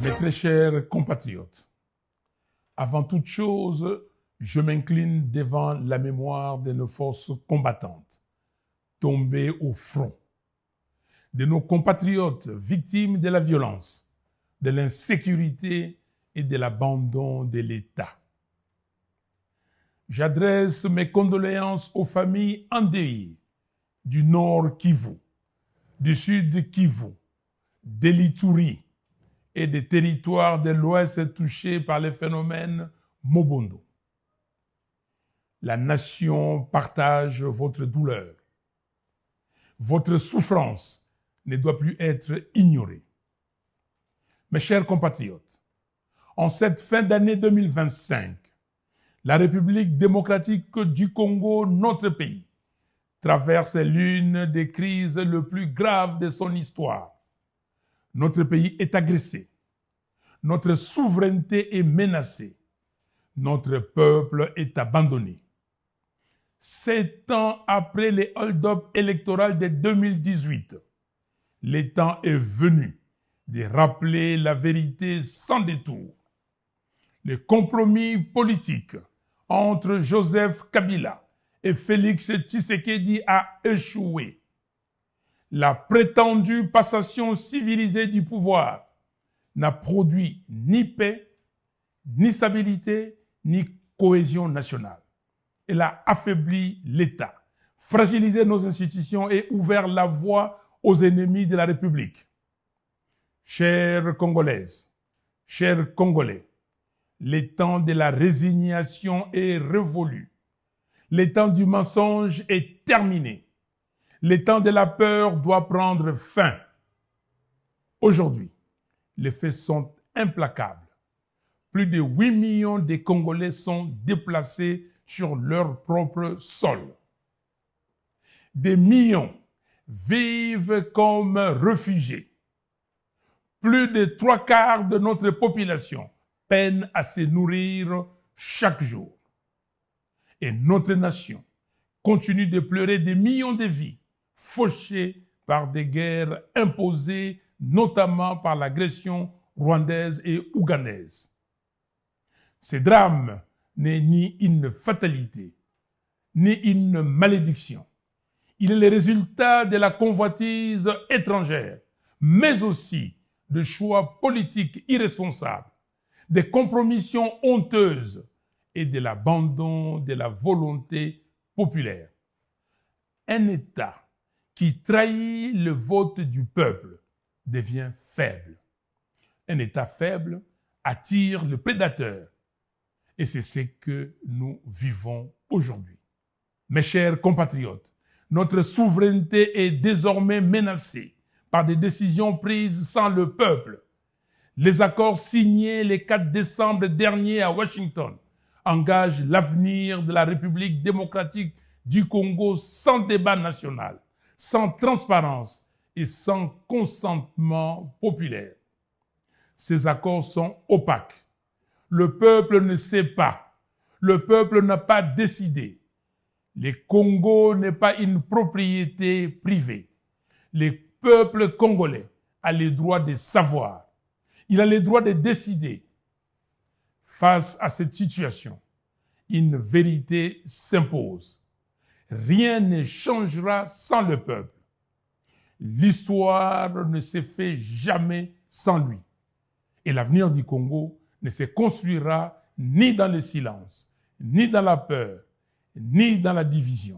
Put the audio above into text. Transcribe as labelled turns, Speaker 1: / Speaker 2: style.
Speaker 1: Mes très chers compatriotes, avant toute chose, je m'incline devant la mémoire de nos forces combattantes tombées au front, de nos compatriotes victimes de la violence, de l'insécurité et de l'abandon de l'État. J'adresse mes condoléances aux familles endeuillées du Nord Kivu, du Sud Kivu, de l'Ituri et des territoires de l'Ouest touchés par les phénomènes Mobondo. La nation partage votre douleur. Votre souffrance ne doit plus être ignorée. Mes chers compatriotes, en cette fin d'année 2025, la République démocratique du Congo, notre pays, traverse l'une des crises les plus graves de son histoire. Notre pays est agressé. Notre souveraineté est menacée. Notre peuple est abandonné. 7 ans après les hold-up électoraux de 2018, le temps est venu de rappeler la vérité sans détour. Le compromis politique entre Joseph Kabila et Félix Tshisekedi a échoué. La prétendue passation civilisée du pouvoir n'a produit ni paix, ni stabilité, ni cohésion nationale. Elle a affaibli l'État, fragilisé nos institutions et ouvert la voie aux ennemis de la République. Chères Congolaises, chers Congolais, le temps de la résignation est révolu. Le temps du mensonge est terminé. Le temps de la peur doit prendre fin. Aujourd'hui, les faits sont implacables. Plus de 8 millions de Congolais sont déplacés sur leur propre sol. Des millions vivent comme réfugiés. Plus de 3/4 de notre population peinent à se nourrir chaque jour. Et notre nation continue de pleurer des millions de vies fauchées par des guerres imposées, notamment par l'agression rwandaise et ougandaise. Ce drame n'est ni une fatalité, ni une malédiction. Il est le résultat de la convoitise étrangère, mais aussi de choix politiques irresponsables, des compromissions honteuses et de l'abandon de la volonté populaire. Un État qui trahit le vote du peuple devient faible. Un État faible attire le prédateur. Et c'est ce que nous vivons aujourd'hui. Mes chers compatriotes, notre souveraineté est désormais menacée par des décisions prises sans le peuple. Les accords signés le 4 décembre dernier à Washington engagent l'avenir de la République démocratique du Congo sans débat national, sans transparence et sans consentement populaire. Ces accords sont opaques. Le peuple ne sait pas. Le peuple n'a pas décidé. Le Congo n'est pas une propriété privée. Le peuple congolais a le droit de savoir. Il a le droit de décider. Face à cette situation, une vérité s'impose. Rien ne changera sans le peuple. L'histoire ne se fait jamais sans lui. Et l'avenir du Congo ne se construira ni dans le silence, ni dans la peur, ni dans la division.